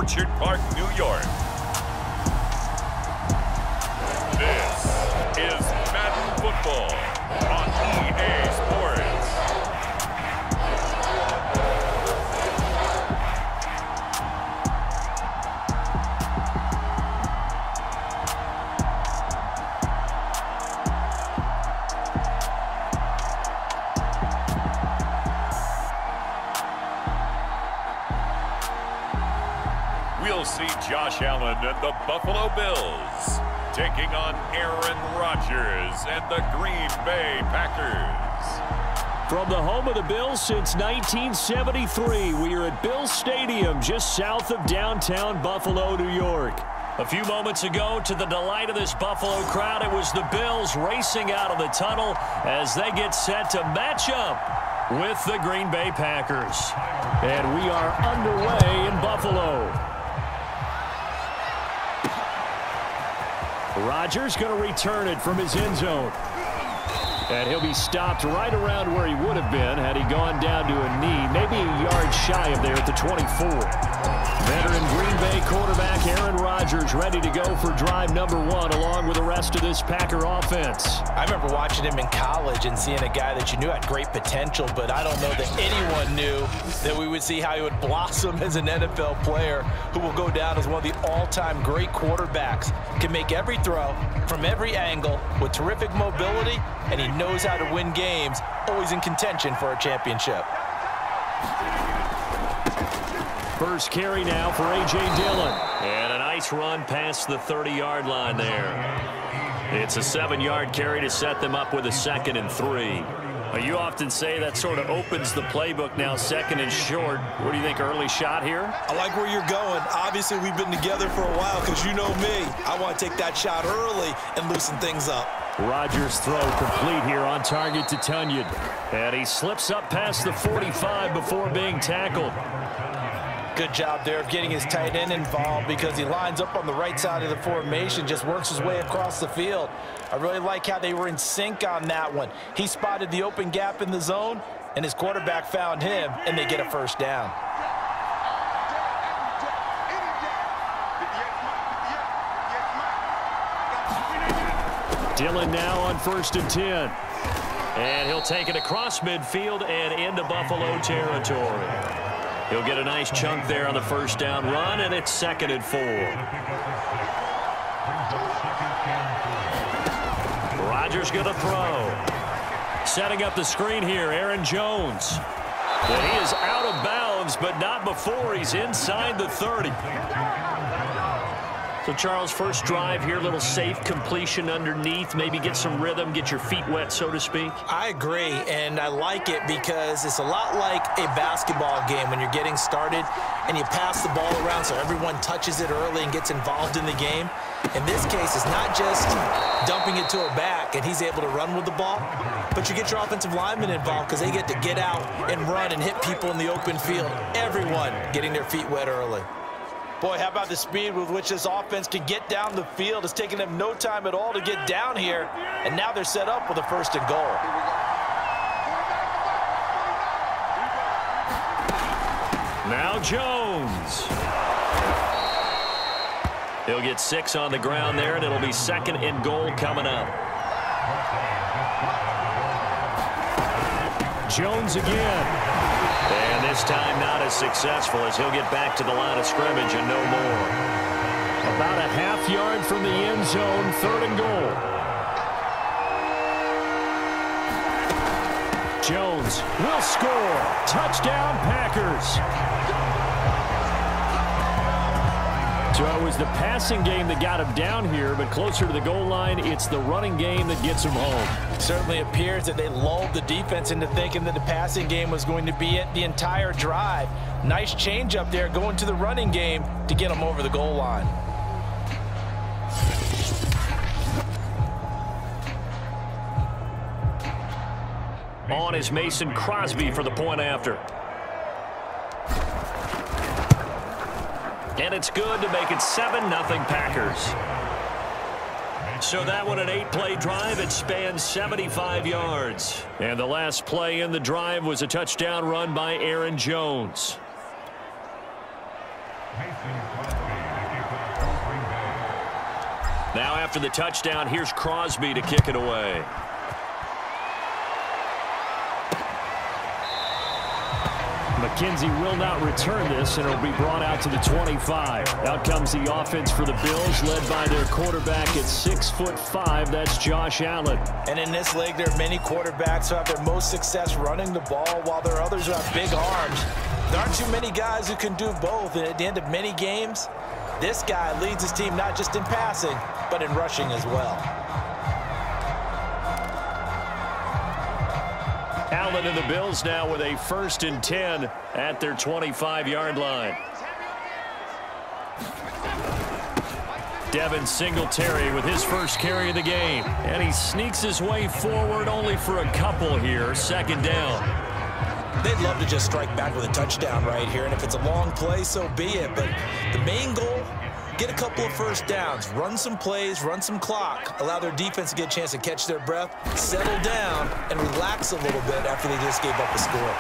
Orchard Park, New York. This is Madden Football on EA Sports. We'll see Josh Allen and the Buffalo Bills taking on Aaron Rodgers and the Green Bay Packers. From the home of the Bills since 1973, we are at Bills Stadium just south of downtown Buffalo, New York. A few moments ago, to the delight of this Buffalo crowd, it was the Bills racing out of the tunnel as they get set to match up with the Green Bay Packers. And we are underway in Buffalo. Rodgers going to return it from his end zone. And he'll be stopped right around where he would have been had he gone down to a knee, maybe a yard shy of there at the 24. Veteran Green Bay quarterback Aaron Rodgers ready to go for drive number 1 along with the rest of this Packer offense. I remember watching him in college and seeing a guy that you knew had great potential, but I don't know that anyone knew that we would see how he would blossom as an NFL player who will go down as one of the all-time great quarterbacks. Can make every throw from every angle with terrific mobility, and he knows how to win games, always in contention for a championship. First carry now for A.J. Dillon. And a nice run past the 30-yard line there. It's a 7-yard carry to set them up with a 2nd and 3. You often say that sort of opens the playbook now, 2nd and short. What do you think, early shot here? I like where you're going. Obviously, we've been together for a while because you know me. I want to take that shot early and loosen things up. Rodgers' throw complete here on target to Tunyon. And he slips up past the 45 before being tackled. Good job there of getting his tight end involved because he lines up on the right side of the formation, just works his way across the field. I really like how they were in sync on that one. He spotted the open gap in the zone, and his quarterback found him, and they get a first down. Dillon now on 1st and 10. And he'll take it across midfield and into Buffalo territory. He'll get a nice chunk there on the first down run, and it's 2nd and 4. Rodgers going to throw. Setting up the screen here, Aaron Jones. And he is out of bounds, but not before he's inside the 30. So, Charles, first drive here, little safe completion underneath, maybe get some rhythm, get your feet wet, so to speak. I agree, and I like it because it's a lot like a basketball game when you're getting started and you pass the ball around so everyone touches it early and gets involved in the game. In this case, it's not just dumping it to a back and he's able to run with the ball, but you get your offensive linemen involved because they get to get out and run and hit people in the open field. Everyone getting their feet wet early. Boy, how about the speed with which this offense can get down the field? It's taken them no time at all to get down here, and now they're set up with a 1st and goal. Now Jones. He'll get 6 on the ground there, and it'll be 2nd and goal coming up. Jones again. And this time not as successful as he'll get back to the line of scrimmage and no more. About a half yard from the end zone, 3rd and goal. Jones will score. Touchdown, Packers. So it was the passing game that got him down here, but closer to the goal line, it's the running game that gets him home. It certainly appears that they lulled the defense into thinking that the passing game was going to be it the entire drive. Nice change up there going to the running game to get him over the goal line. On is Mason Crosby for the point after. And it's good to make it 7-0 Packers. So that one, an 8-play drive. It spans 75 yards. And the last play in the drive was a touchdown run by Aaron Jones. Now after the touchdown, here's Crosby to kick it away. McKenzie will not return this, and it'll be brought out to the 25. Out comes the offense for the Bills, led by their quarterback at 6'5". That's Josh Allen. And in this league, there are many quarterbacks who have their most success running the ball, while there are others who have big arms. There aren't too many guys who can do both, and at the end of many games, this guy leads his team not just in passing, but in rushing as well. Allen and the Bills now with a 1st and 10 at their 25-yard line. Devin Singletary with his first carry of the game. And he sneaks his way forward only for a couple here. 2nd down. They'd love to just strike back with a touchdown right here. And if it's a long play, so be it. But the main goal, get a couple of first downs, run some plays, run some clock, allow their defense to get a chance to catch their breath, settle down, and relax a little bit after they just gave up a score.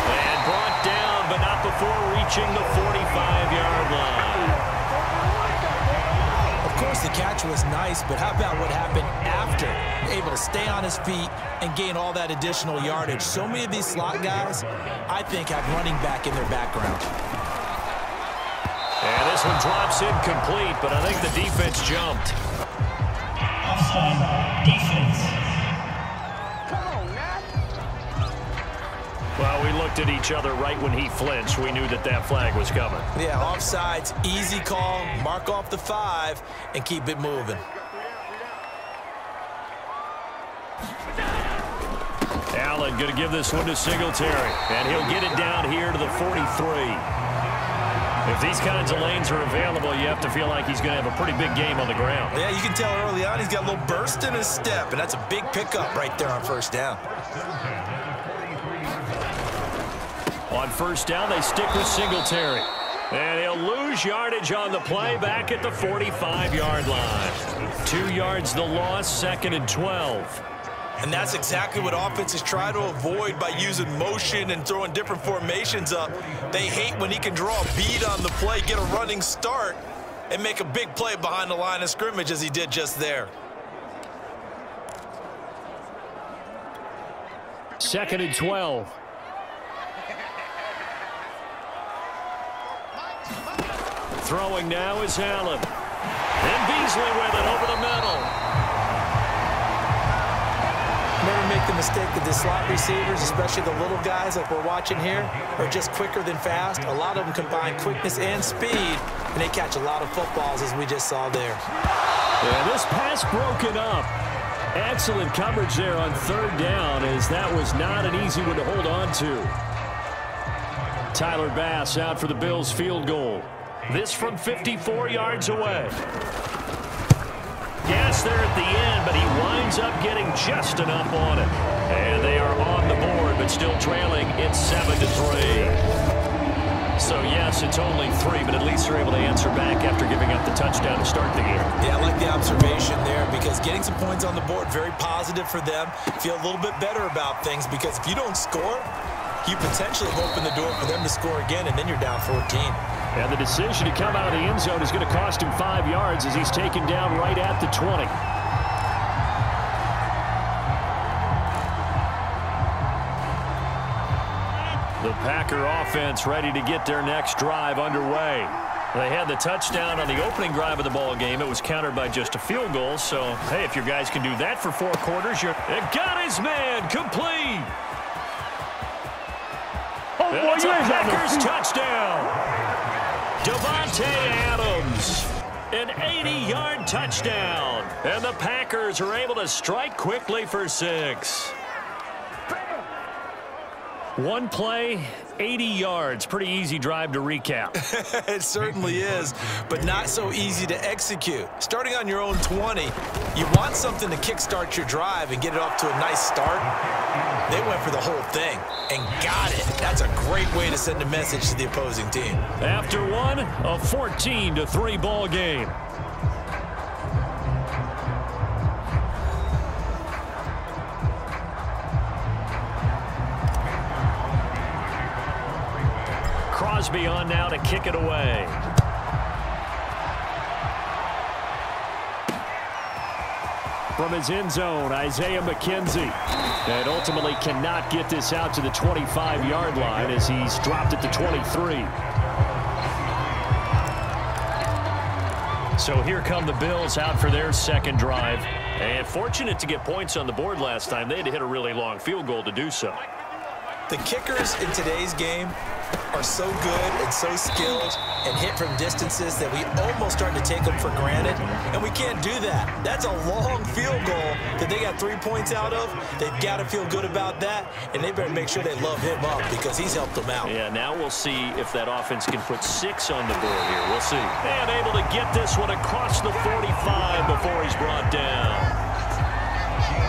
And brought down, but not before reaching the 45-yard line. Of course, the catch was nice, but how about what happened after? Able to stay on his feet and gain all that additional yardage. So many of these slot guys, I think, have running back in their background. And this one drops incomplete, but I think the defense jumped. Offside defense. Well, we looked at each other right when he flinched. We knew that that flag was coming. Yeah, offsides, easy call, mark off the 5, and keep it moving. Allen going to give this one to Singletary, and he'll get it down here to the 43. If these kinds of lanes are available, you have to feel like he's going to have a pretty big game on the ground. Yeah, you can tell early on he's got a little burst in his step, and that's a big pickup right there on 1st down. On 1st down, they stick with Singletary. And he'll lose yardage on the play back at the 45-yard line. 2 yards the loss, 2nd and 12. And that's exactly what offenses try to avoid by using motion and throwing different formations up. They hate when he can draw a bead on the play, get a running start, and make a big play behind the line of scrimmage as he did just there. 2nd and 12. Throwing now is Allen. And Beasley with it over the middle. Never make the mistake that the slot receivers, especially the little guys like we're watching here, are just quicker than fast. A lot of them combine quickness and speed, and they catch a lot of footballs, as we just saw there. And this pass broken up. Excellent coverage there on 3rd down, as that was not an easy one to hold on to. Tyler Bass out for the Bills field goal. This from 54 yards away. Yes, there at the end, but he winds up getting just enough on it. And they are on the board, but still trailing. It's 7-3. So, yes, it's only 3, but at least they're able to answer back after giving up the touchdown to start the game. Yeah, I like the observation there, because getting some points on the board, very positive for them. Feel a little bit better about things, because if you don't score, you potentially open the door for them to score again, and then you're down 14. And the decision to come out of the end zone is going to cost him 5 yards as he's taken down right at the 20. The Packer offense ready to get their next drive underway. They had the touchdown on the opening drive of the ball game. It was countered by just a field goal. So, hey, if your guys can do that for 4 quarters, you're... It got his man complete. Oh, boy, That's a Packers touchdown. Davante Adams, an 80-yard touchdown. And the Packers are able to strike quickly for 6. One play, 80 yards. Pretty easy drive to recap. It certainly is, but not so easy to execute. Starting on your own 20, you want something to kickstart your drive and get it off to a nice start. They went for the whole thing and got it. That's a great way to send a message to the opposing team. After one, a 14-3 ball game. Crosby on now to kick it away. From his end zone, Isaiah McKenzie. And ultimately cannot get this out to the 25-yard line as he's dropped it to 23. So here come the Bills out for their second drive. And fortunate to get points on the board last time. They had to hit a really long field goal to do so. The kickers in today's game are so good and so skilled and hit from distances that we almost start to take them for granted, and we can't do that. That's a long field goal that they got 3 points out of. They've got to feel good about that, and they better make sure they love him up because he's helped them out. Yeah, now we'll see if that offense can put 6 on the board here. We'll see. And able to get this one across the 45 before he's brought down.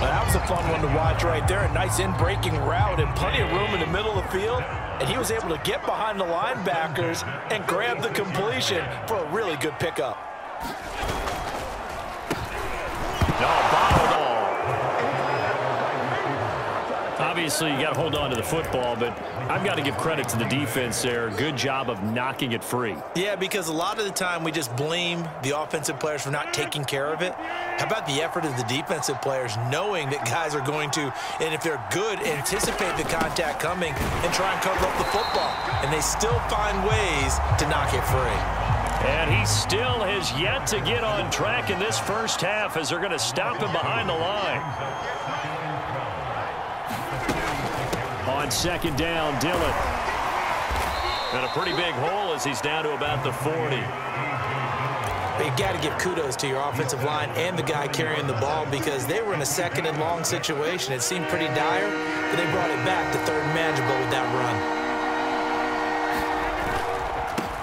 Well, that was a fun one to watch right there. A nice in-breaking route and plenty of room in the middle of the field. And he was able to get behind the linebackers and grab the completion for a really good pickup. No, bottle ball. Obviously, you got to hold on to the football, but I've got to give credit to the defense there. Good job of knocking it free. Yeah, because a lot of the time we just blame the offensive players for not taking care of it. How about the effort of the defensive players knowing that guys are going to, and if they're good, anticipate the contact coming and try and cover up the football. And they still find ways to knock it free. And he still has yet to get on track in this first half as they're going to stop him behind the line. On second down, Dillon. And a pretty big hole as he's down to about the 40. But you got to give kudos to your offensive line and the guy carrying the ball because they were in a second and long situation. It seemed pretty dire, but they brought it back to third and manageable with that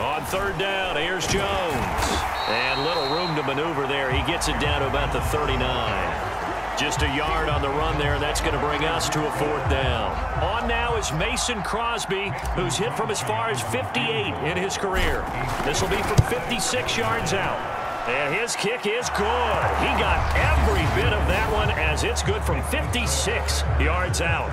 run. On third down, here's Jones. And little room to maneuver there. He gets it down to about the 39. Just a yard on the run there. That's going to bring us to a fourth down. On now is Mason Crosby, who's hit from as far as 58 in his career. This will be from 56 yards out. And his kick is good. He got every bit of that one as it's good from 56 yards out.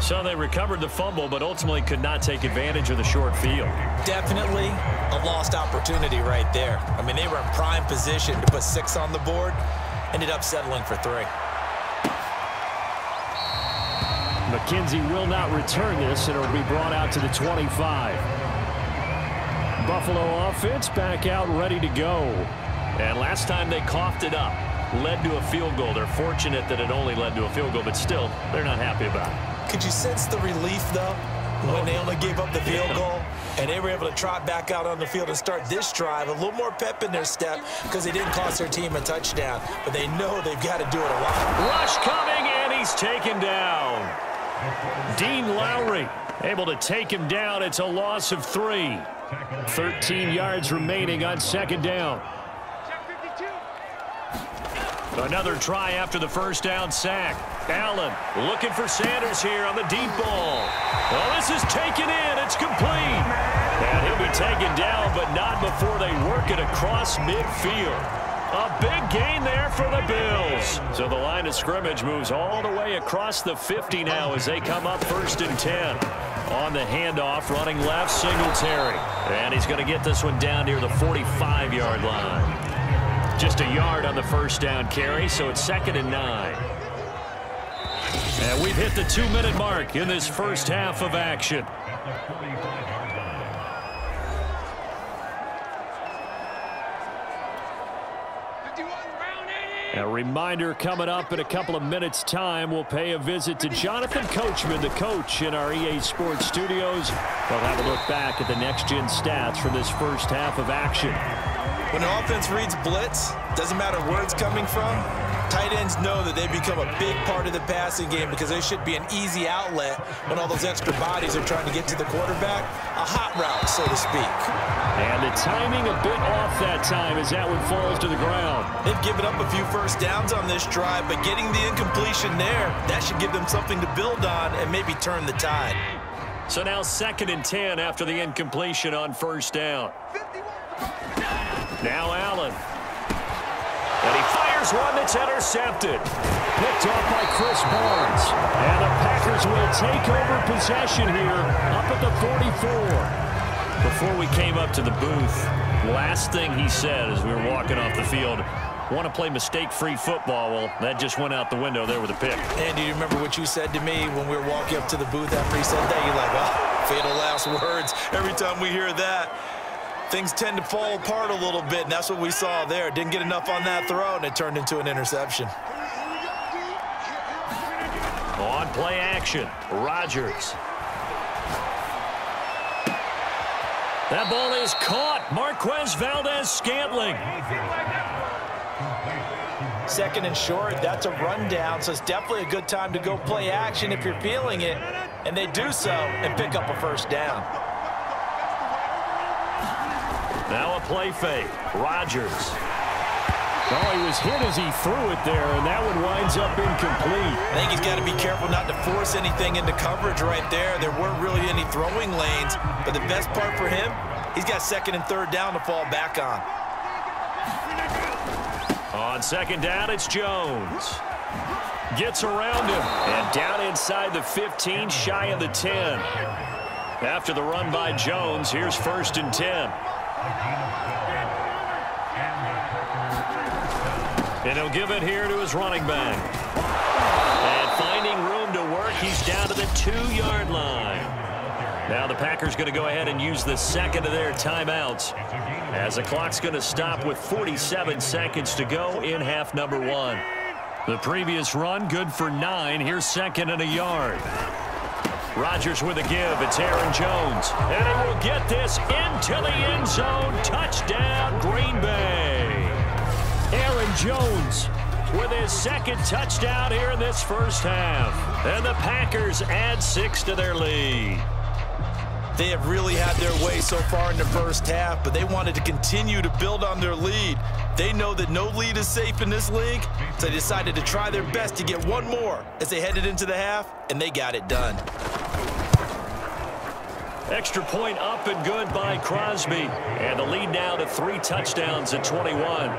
So they recovered the fumble, but ultimately could not take advantage of the short field. Definitely a lost opportunity right there. I mean, they were in prime position to put 6 on the board, ended up settling for 3. McKenzie will not return this, and it'll be brought out to the 25. Buffalo offense back out ready to go. And last time they coughed it up, led to a field goal. They're fortunate that it only led to a field goal, but still, they're not happy about it. Could you sense the relief, though, when they only gave up the field goal and they were able to trot back out on the field and start this drive? A little more pep in their step because they didn't cost their team a touchdown, but they know they've got to do it a lot. Rush coming, and he's taken down. Dean Lowry able to take him down. It's a loss of 3. 13 yards remaining on second down. Another try after the first down sack. Allen looking for Sanders here on the deep ball. Well, this is taken in. It's complete. And he'll be taken down, but not before they work it across midfield. A big gain there for the Bills. So the line of scrimmage moves all the way across the 50 now as they come up 1st and 10. On the handoff, running left, Singletary. And he's going to get this one down near the 45-yard line. Just a yard on the first down carry, so it's 2nd and 9. And we've hit the 2-minute mark in this first half of action. A reminder coming up in a couple of minutes' time. We'll pay a visit to Jonathan Coachman, the coach in our EA Sports studios. We'll have a look back at the next-gen stats from this first half of action. When the offense reads blitz, doesn't matter where it's coming from, tight ends know that they become a big part of the passing game because they should be an easy outlet when all those extra bodies are trying to get to the quarterback. A hot route, so to speak. And the timing a bit off that time as that one falls to the ground. They've given up a few first downs on this drive, but getting the incompletion there, that should give them something to build on and maybe turn the tide. So now 2nd and 10 after the incompletion on first down. Now Allen. And he fires one that's intercepted. Picked off by Chris Barnes. And the Packers will take over possession here up at the 44. Before we came up to the booth, last thing he said as we were walking off the field, want to play mistake-free football. Well, that just went out the window there with a pick. And do you remember what you said to me when we were walking up to the booth after he said that? You're like, oh, fatal last words. Every time we hear that, things tend to fall apart a little bit, and that's what we saw there. Didn't get enough on that throw, and it turned into an interception. On play action, Rodgers. That ball is caught. Marquez Valdez-Scantling. Second and short, that's a rundown, so it's definitely a good time to go play action if you're feeling it, and they do so and pick up a first down. Now a play fake. Rodgers. Oh, he was hit as he threw it there, and that one winds up incomplete. I think he's got to be careful not to force anything into coverage right there. There weren't really any throwing lanes, but the best part for him, he's got second and third down to fall back on. On second down, it's Jones. Gets around him, and down inside the 15, shy of the 10. After the run by Jones, here's 1st and 10. And he'll give it here to his running back. And finding room to work, he's down to the 2-yard line. Now the Packers going to go ahead and use the second of their timeouts, as the clock's going to stop with 47 seconds to go in half number 1. The previous run, good for 9. Here's 2nd and a yard. Rodgers with a give. It's Aaron Jones. And he will get this into the end zone. Touchdown, Green Bay. Aaron Jones with his 2nd touchdown here in this first half. And the Packers add 6 to their lead. They have really had their way so far in the first half, but they wanted to continue to build on their lead. They know that no lead is safe in this league, so they decided to try their best to get one more as they headed into the half, and they got it done. Extra point up and good by Crosby. And the lead now to 3 touchdowns at 21.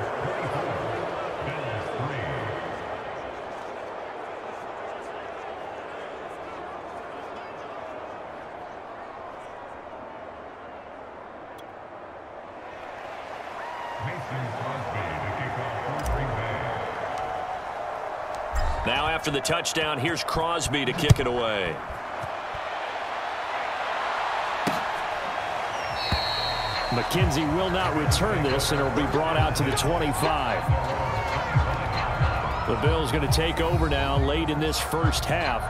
Now after the touchdown, here's Crosby to kick it away. McKenzie will not return this, and it'll be brought out to the 25. The Bills going to take over now late in this first half.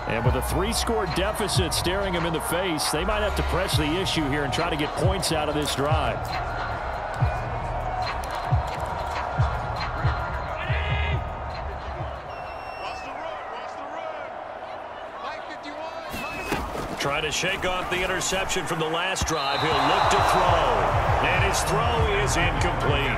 And with a 3-score deficit staring them in the face, they might have to press the issue here and try to get points out of this drive. Try to shake off the interception from the last drive. He'll look to throw. And his throw is incomplete.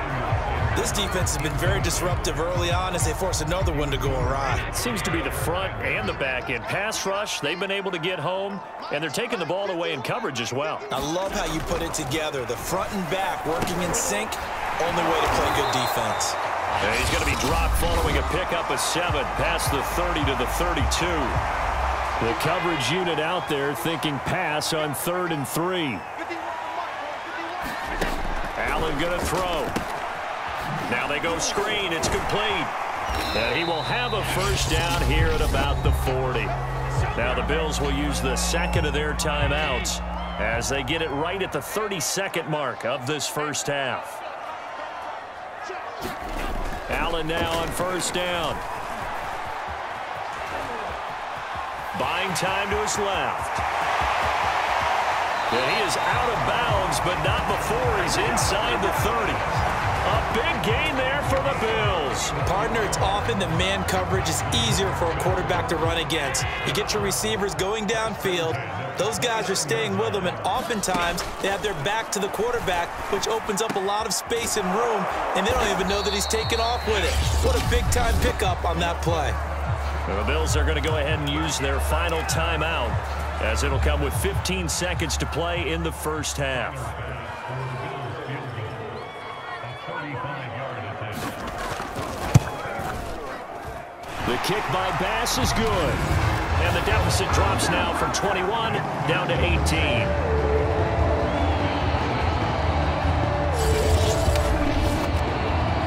This defense has been very disruptive early on as they force another one to go awry. It seems to be the front and the back end. Pass rush, they've been able to get home, and they're taking the ball away in coverage as well. I love how you put it together. The front and back working in sync, only way to play good defense. And he's going to be dropped following a pickup of 7 past the 30 to the 32. The coverage unit out there thinking pass on 3rd and 3. Allen going to throw. Now they go screen. It's complete. And he will have a first down here at about the 40. Now the Bills will use the 2nd of their timeouts as they get it right at the 32nd mark of this first half. Allen now on first down. Buying time to his left. And he is out of bounds, but not before he's inside the 30. A big gain there for the Bills. Partner, it's often the man coverage is easier for a quarterback to run against. You get your receivers going downfield. Those guys are staying with them, and oftentimes they have their back to the quarterback, which opens up a lot of space and room, and they don't even know that he's taken off with it. What a big-time pickup on that play. The Bills are going to go ahead and use their final timeout, as it'll come with 15 seconds to play in the first half. The kick by Bass is good. And the deficit drops now from 21 down to 18.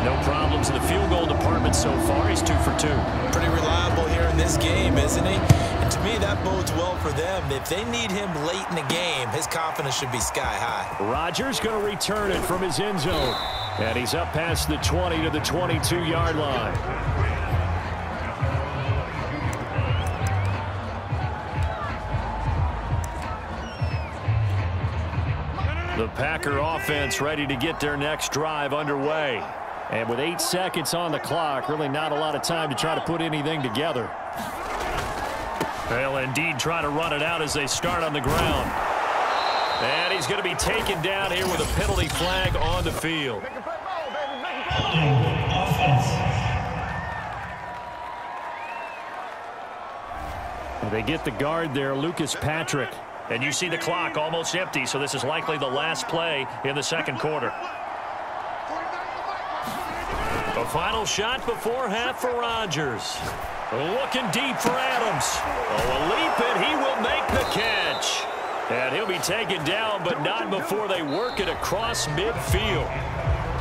No problems in the field goal department so far. He's 2 for 2. Pretty reliable here in this game, isn't he? And to me, that bodes well for them. If they need him late in the game, his confidence should be sky high. Rodgers going to return it from his end zone. And he's up past the 20 to the 22-yard line. The Packer offense ready to get their next drive underway. And with 8 seconds on the clock, really not a lot of time to try to put anything together. They'll indeed try to run it out as they start on the ground. And he's going to be taken down here with a penalty flag on the field. They get the guard there, Lucas Patrick. And you see the clock almost empty, so this is likely the last play in the second quarter. A final shot before half for Rodgers. Looking deep for Adams. Oh, a leap, and he will make the catch. And he'll be taken down, but not before they work it across midfield.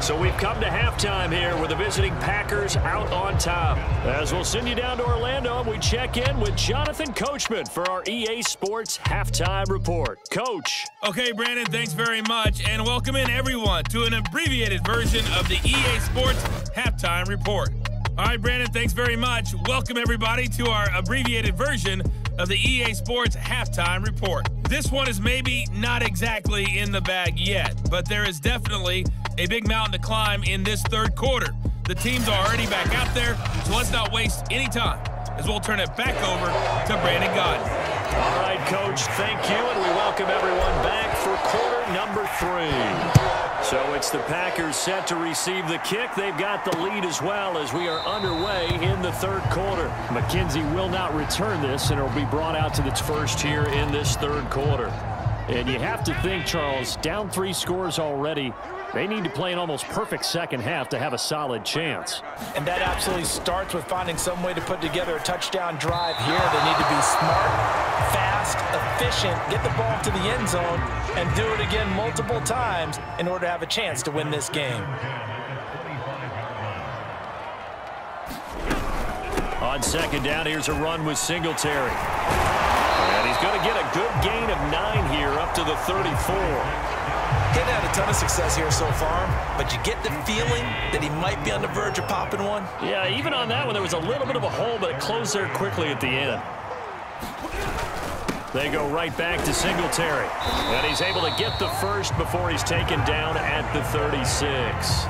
So we've come to halftime here with the visiting Packers out on top. As we'll send you down to Orlando, we check in with Jonathan Coachman for our EA Sports Halftime Report. Coach. Okay, Brandon, thanks very much. And welcome in, everyone, to an abbreviated version of the EA Sports Halftime Report. All right, Brandon, thanks very much. Welcome, everybody, to our abbreviated version of the EA Sports Halftime Report. This one is maybe not exactly in the bag yet, but there is definitely a big mountain to climb in this third quarter. The teams are already back out there, so let's not waste any time as we'll turn it back over to Brandon Godden. All right, Coach, thank you, and we welcome everyone back for quarter number 3. So it's the Packers set to receive the kick. They've got the lead as well as we are underway in the third quarter. McKenzie will not return this, and it'll be brought out to its first here in this third quarter. And you have to think, Charles, down 3 scores already. They need to play an almost perfect second half to have a solid chance. And that absolutely starts with finding some way to put together a touchdown drive here. They need to be smart, fast, efficient, get the ball to the end zone, and do it again multiple times in order to have a chance to win this game. On second down, here's a run with Singletary. And he's going to get a good gain of 9 here up to the 34. He's had a ton of success here so far, but you get the feeling that he might be on the verge of popping one. Yeah, even on that one, there was a little bit of a hole, but it closed there quickly at the end. They go right back to Singletary. And he's able to get the first before he's taken down at the 36.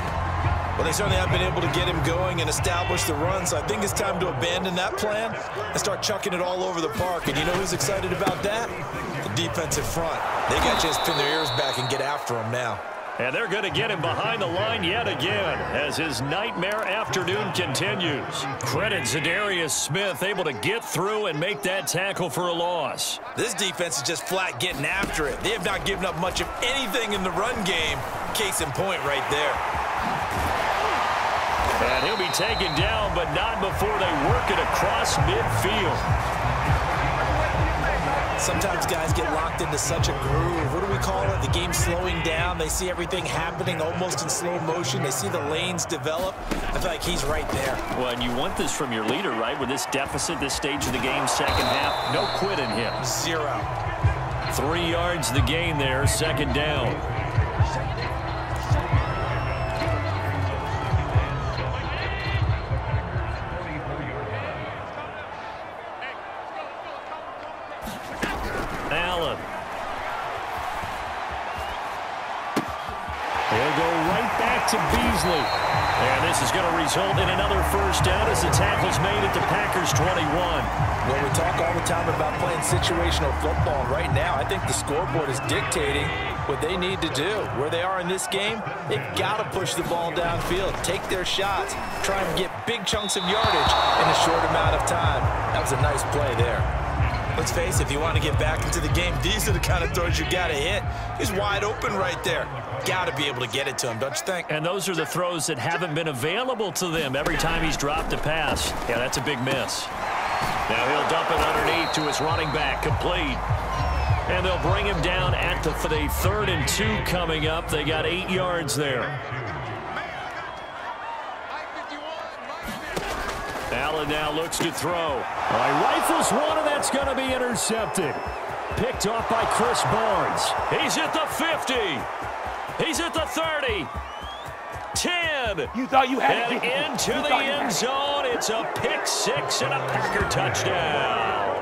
Well, they certainly have been able to get him going and establish the run, so I think it's time to abandon that plan and start chucking it all over the park. And you know who's excited about that? The defensive front. They got to just pin their ears back and get after him now. And they're going to get him behind the line yet again as his nightmare afternoon continues. Credit Zadarius Smith able to get through and make that tackle for a loss. This defense is just flat getting after it. They have not given up much of anything in the run game. Case in point right there. And he'll be taken down, but not before they work it across midfield. Sometimes guys get locked into such a groove. What do we call it? The game slowing down. They see everything happening almost in slow motion. They see the lanes develop. I feel like he's right there. Well, and you want this from your leader, right? With this deficit, this stage of the game, second half, no quit in him. 0. 3 yards the gain there, second down. Allen. He'll go right back to Beasley. And this is going to result in another first down as the tackle's made at the Packers' 21. Well, we talk all the time about playing situational football. Right now, I think the scoreboard is dictating what they need to do. Where they are in this game, they've got to push the ball downfield, take their shots, try and get big chunks of yardage in a short amount of time. That was a nice play there. Let's face it, if you want to get back into the game, these are the kind of throws you got to hit. He's wide open right there. Got to be able to get it to him, don't you think? And those are the throws that haven't been available to them every time he's dropped a pass. Yeah, that's a big miss. Now he'll dump it underneath to his running back, complete. And they'll bring him down at the 3rd and 2 coming up. They got 8 yards there. Allen now looks to throw. All right, rifles one, and that's going to be intercepted. Picked off by Chris Barnes. He's at the 50. He's at the 30. 10. You thought you had it. And into the end zone. It's a pick 6 and a Packer touchdown.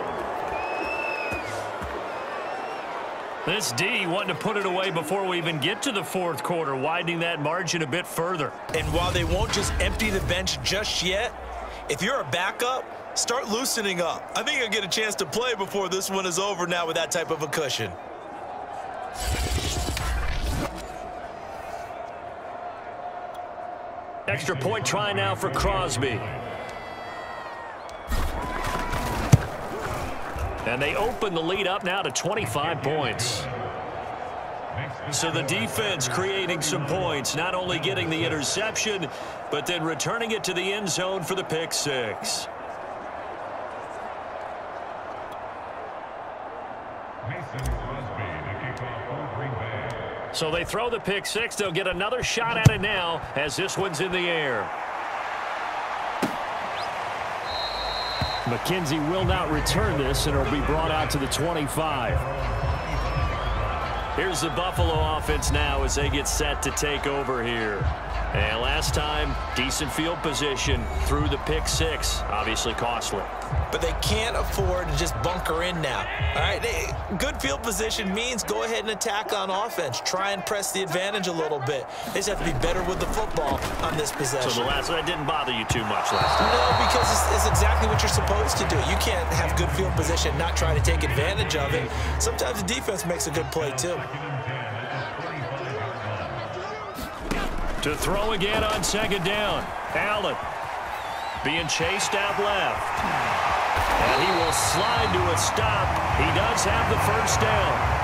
This D wanting to put it away before we even get to the 4th quarter, widening that margin a bit further. And while they won't just empty the bench just yet, if you're a backup, start loosening up. I think you'll get a chance to play before this one is over now with that type of a cushion. Extra point try now for Crosby. And they open the lead up now to 25 points. So the defense creating some points, not only getting the interception, but then returning it to the end zone for the pick 6. So they throw the pick 6. They'll get another shot at it now as this one's in the air. McKenzie will not return this, and it'll be brought out to the 25. Here's the Buffalo offense now as they get set to take over here. And last time, decent field position through the pick 6. Obviously costly. But they can't afford to just bunker in now. All right, good field position means go ahead and attack on offense. Try and press the advantage a little bit. They just have to be better with the football on this possession. So that didn't bother you too much last time? No, because it's exactly what you're supposed to do. You can't have good field position and not try to take advantage of it. Sometimes the defense makes a good play, too. To throw again on 2nd down. Allen being chased out left. And he will slide to a stop. He does have the 1st down.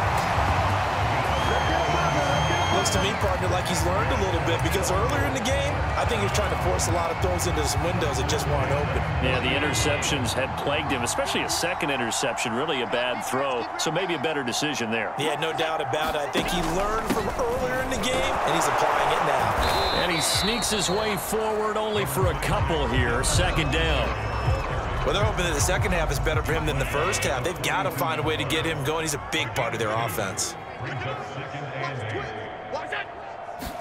Looks to me, partner, like he's learned a little bit because earlier in the game, I think he was trying to force a lot of throws into some windows that just weren't open. Yeah, the interceptions had plagued him, especially a 2nd interception, really a bad throw. So maybe a better decision there. Yeah, no doubt about it. I think he learned from earlier in the game, and he's applying it now. And he sneaks his way forward only for a couple here. 2nd down. Well, they're hoping that the second half is better for him than the first half. They've got to find a way to get him going. He's a big part of their offense.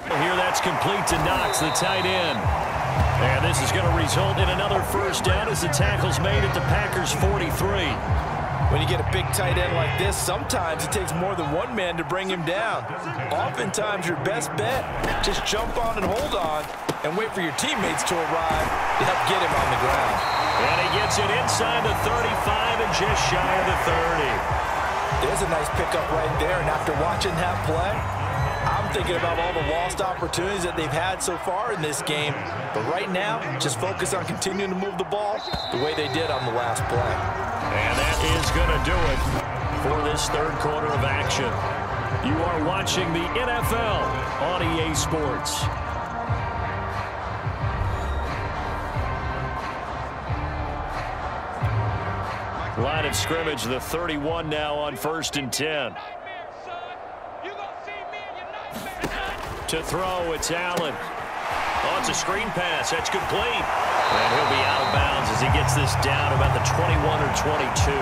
Here that's complete to Knox, the tight end. And this is going to result in another 1st down as the tackle's made at the Packers' 43. When you get a big tight end like this, sometimes it takes more than one man to bring him down. Oftentimes, your best bet, just jump on and hold on and wait for your teammates to arrive to help get him on the ground. And he gets it inside the 35 and just shy of the 30. There's a nice pickup right there, and after watching that play, I'm thinking about all the lost opportunities that they've had so far in this game. But right now, just focus on continuing to move the ball the way they did on the last play. And that is going to do it for this 3rd quarter of action. You are watching the NFL on EA Sports. Line of scrimmage, the 31 now on 1st and 10. To throw, it's Allen. Oh, it's a screen pass. That's complete. And he'll be out of bounds as he gets this down about the 21 or 22.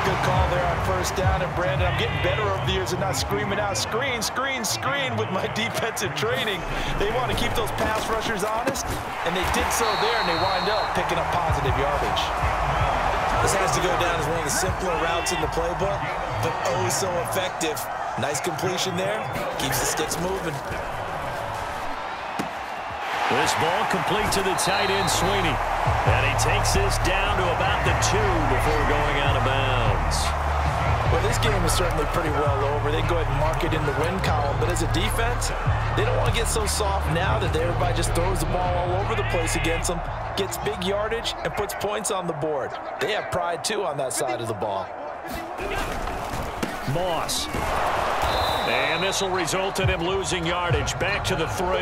Good call there on 1st down. And, Brandon, I'm getting better over the years and not screaming out, screen, screen, screen with my defensive training. They want to keep those pass rushers honest, and they did so there, and they wind up picking up positive yardage. This has to go down as one of the simpler routes in the playbook, but oh so effective. Nice completion there. Keeps the sticks moving. This ball complete to the tight end, Sweeney. And he takes this down to about the 2 before going out of bounds. Well, this game is certainly pretty well over. They can go ahead and mark it in the win column. But as a defense, they don't want to get so soft now that everybody just throws the ball all over the place against them. gets big yardage, and puts points on the board. They have pride, too, on that side of the ball. Moss. And this will result in him losing yardage. Back to the 3.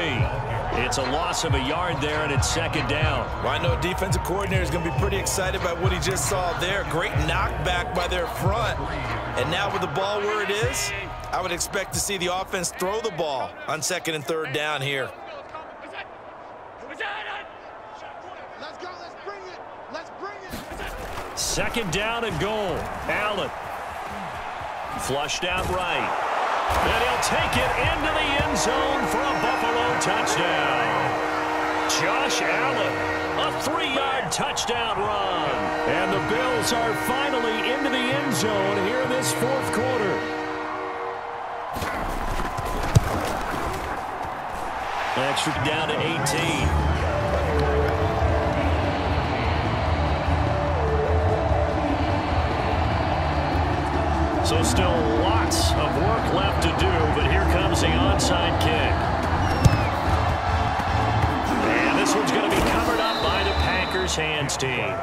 It's a loss of a yard there, and it's second down. Well, I know defensive coordinator is going to be pretty excited by what he just saw there. Great knockback by their front. And now with the ball where it is, I would expect to see the offense throw the ball on second and third down here. Second down and goal. Allen. Flushed out right. And he'll take it into the end zone for a Buffalo touchdown. Josh Allen, a 3-yard touchdown run. And the Bills are finally into the end zone here in this fourth quarter. Extra down to 18. So still lots of work left to do, but here comes the onside kick. And this one's going to be covered up by the Packers hands team.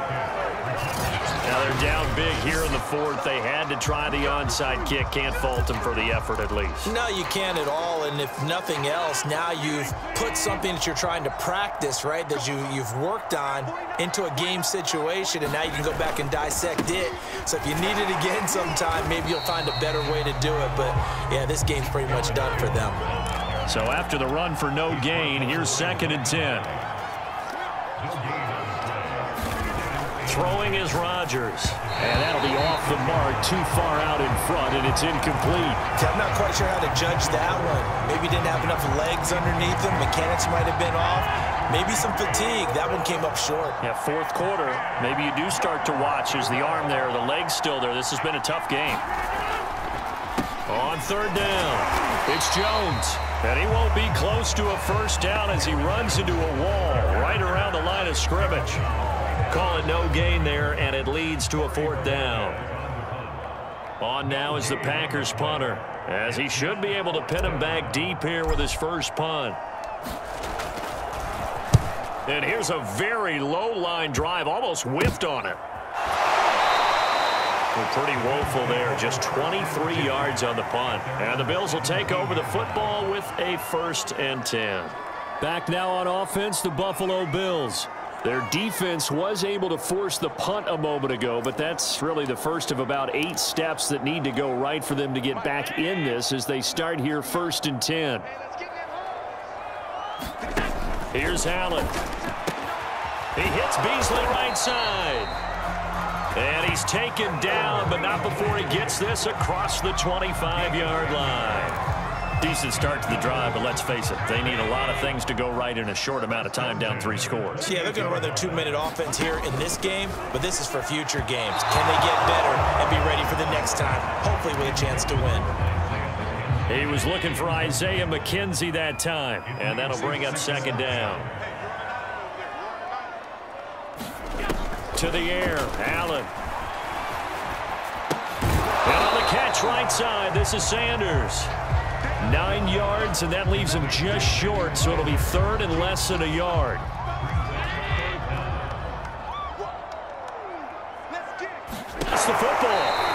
Now they're down big here in the fourth. They had to try the onside kick. Can't fault them for the effort at least. No, you can't at all. And if nothing else, now you've put something that you're trying to practice, right, that you've worked on into a game situation, and now you can go back and dissect it. So if you need it again sometime, maybe you'll find a better way to do it. But, yeah, this game's pretty much done for them. So after the run for no gain, here's second and 10. Throwing is Rodgers. And that'll be off the mark, too far out in front, and it's incomplete. I'm not quite sure how to judge that one. Maybe didn't have enough legs underneath him. Mechanics might have been off. Maybe some fatigue. That one came up short. Yeah, fourth quarter. Maybe you do start to watch. Is the arm there, the leg's still there. This has been a tough game. On third down, it's Jones. And he won't be close to a first down as he runs into a wall right around the line of scrimmage. Call it no gain there, and it leads to a fourth down. On now is the Packers punter, as he should be able to pin him back deep here with his first punt. And here's a very low-line drive, almost whiffed on it. We're pretty woeful there, just 23 yards on the punt. And the Bills will take over the football with a 1st and 10. Back now on offense, the Buffalo Bills. Their defense was able to force the punt a moment ago, but that's really the first of about 8 steps that need to go right for them to get back in this as they start here 1st and 10. Here's Allen. He hits Beasley right side. And he's taken down, but not before he gets this across the 25-yard line. Decent start to the drive, but let's face it, they need a lot of things to go right in a short amount of time, down 3 scores. Yeah, they're going to run their 2-minute offense here in this game, but this is for future games. Can they get better and be ready for the next time, hopefully with a chance to win? He was looking for Isaiah McKenzie that time, and that'll bring up second down. To the air, Allen. And on the catch right side, this is Sanders. 9 yards, and that leaves him just short, so it'll be 3rd and less than a yard. That's the football.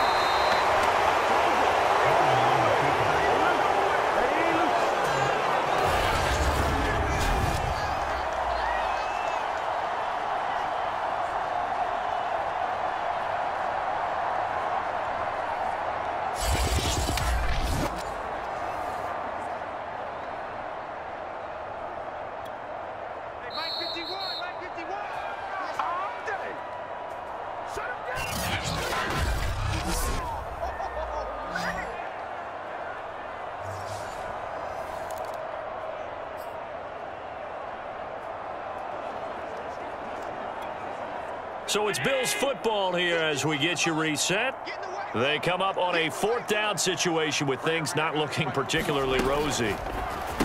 So it's Bills football here as we get you reset. They come up on a 4th down situation with things not looking particularly rosy.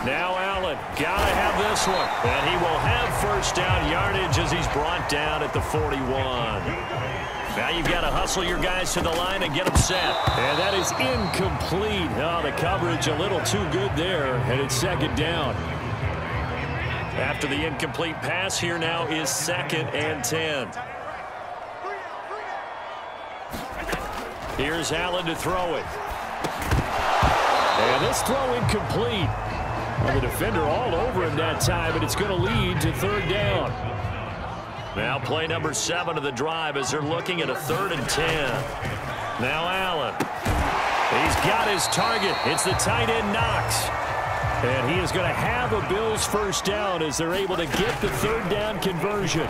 Now Allen, gotta have this one. And he will have first down yardage as he's brought down at the 41. Now you've got to hustle your guys to the line and get them set. And that is incomplete. Oh, the coverage a little too good there, and it's second down. After the incomplete pass, here now is 2nd and 10. Here's Allen to throw it. And this throw incomplete. Well, the defender all over him that time, but it's going to lead to 3rd down. Now play number 7 of the drive as they're looking at a 3rd and 10. Now Allen. He's got his target. It's the tight end Knox. And he is going to have a Bills first down as they're able to get the 3rd down conversion.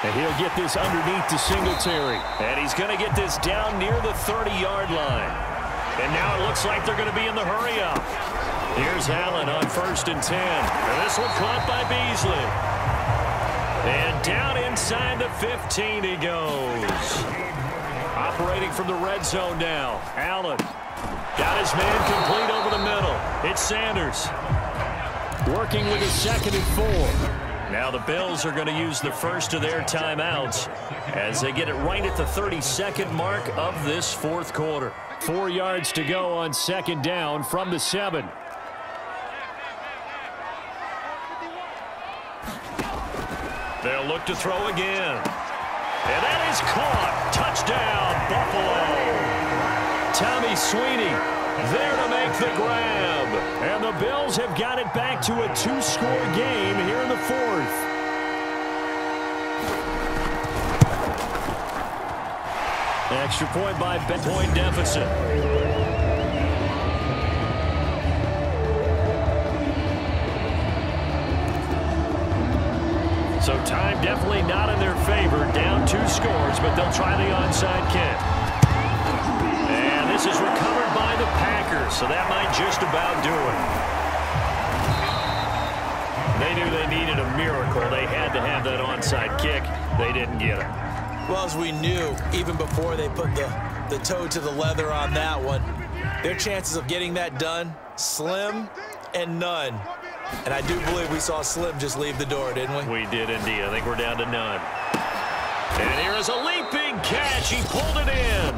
And he'll get this underneath to Singletary. And he's going to get this down near the 30-yard line. And now it looks like they're going to be in the hurry-up. Here's Allen on 1st and 10. And this one caught by Beasley. And down inside the 15 he goes. Operating from the red zone now. Allen. Got his man complete over the middle. It's Sanders. Working with his 2nd and 4. Now the Bills are going to use the first of their timeouts as they get it right at the 32nd mark of this 4th quarter. 4 yards to go on 2nd down from the 7. They'll look to throw again. And that is caught. Touchdown, Buffalo. Tommy Sweeney there to make the grab. And the Bills have got it back to a 2-score game here in the 4th. Extra point by point deficit. So time definitely not in their favor. Down 2 scores, but they'll try the onside kick. And this is recovered by the Packers, so that might just about do it. They knew they needed a miracle. They had to have that onside kick. They didn't get it. Well, as we knew, even before they put the toe to the leather on that one, their chances of getting that done, slim and none. And I do believe we saw Slim just leave the door, didn't we? We did indeed. I think we're down to none. And here is a leaping catch. He pulled it in.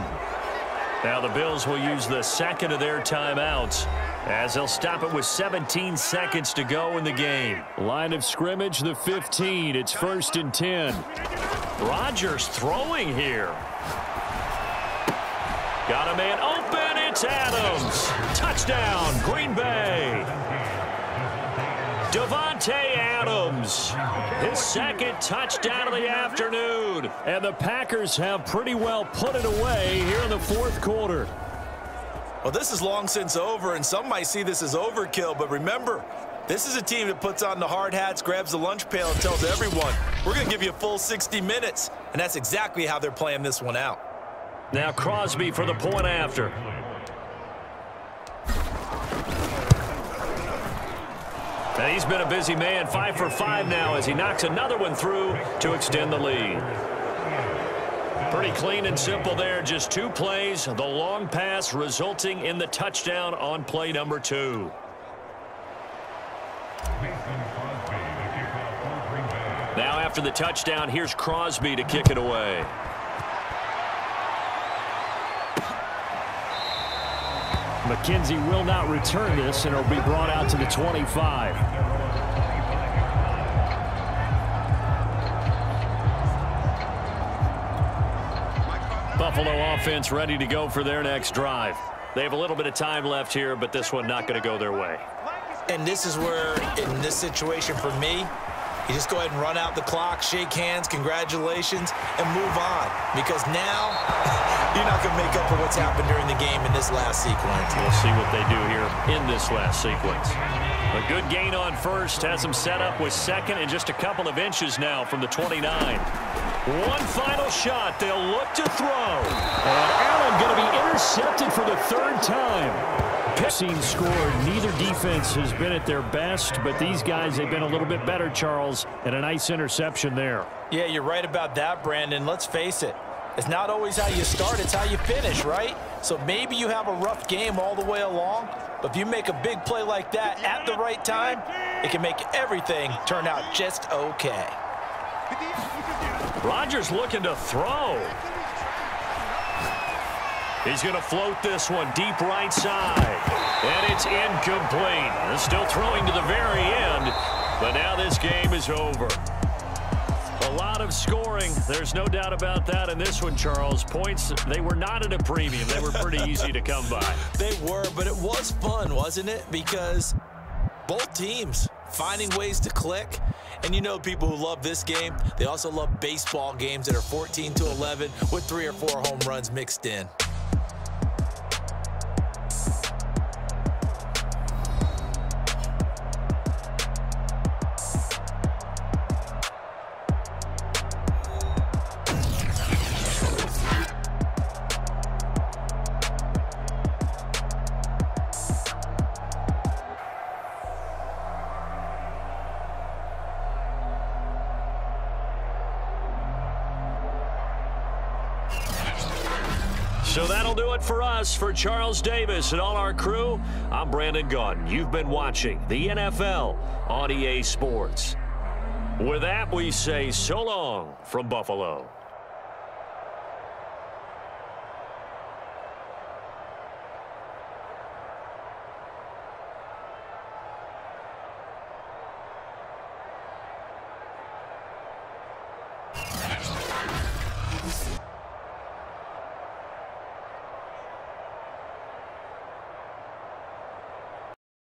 Now the Bills will use the 2nd of their timeouts as they'll stop it with 17 seconds to go in the game. Line of scrimmage, the 15. It's 1st and 10. Rodgers throwing here. Got a man open. It's Adams. Touchdown, Green Bay. Devontae Adams, his 2nd touchdown of the afternoon. And the Packers have pretty well put it away here in the 4th quarter. Well, this is long since over, and some might see this as overkill. But remember, this is a team that puts on the hard hats, grabs the lunch pail, and tells everyone, we're going to give you a full 60 minutes. And that's exactly how they're playing this one out. Now Crosby for the point after. And he's been a busy man, 5 for 5 now as he knocks another one through to extend the lead. Pretty clean and simple there, just 2 plays. The long pass resulting in the touchdown on play number 2. Now after the touchdown, here's Crosby to kick it away. McKenzie will not return this, and it'll be brought out to the 25. Buffalo offense ready to go for their next drive. They have a little bit of time left here, but this one not going to go their way. And this is where, in this situation for me, you just go ahead and run out the clock, shake hands, congratulations, and move on. Because now, you're not going to make up for what's happened during the game in this last sequence. We'll see what they do here in this last sequence. A good gain on 1st, has them set up with 2nd and just a couple of inches now from the 29. One final shot. They'll look to throw. And Allen going to be intercepted for the 3rd time. Pissing scored. Neither defense has been at their best, but these guys have been a little bit better, Charles, and a nice interception there. Yeah, you're right about that, Brandon. Let's face it. It's not always how you start, it's how you finish, right? So maybe you have a rough game all the way along, but if you make a big play like that at the right time, it can make everything turn out just okay. Rodgers looking to throw. He's going to float this one deep right side. And it's incomplete. Still throwing to the very end. But now this game is over. A lot of scoring. There's no doubt about that in this one, Charles. Points, they were not at a premium. They were pretty easy to come by. They were, but it was fun, wasn't it? Because both teams finding ways to click. And you know people who love this game, they also love baseball games that are 14-11 with 3 or 4 home runs mixed in. So that'll do it for us. For Charles Davis and all our crew, I'm Brandon Gaudin. You've been watching the NFL on EA Sports. With that, we say so long from Buffalo.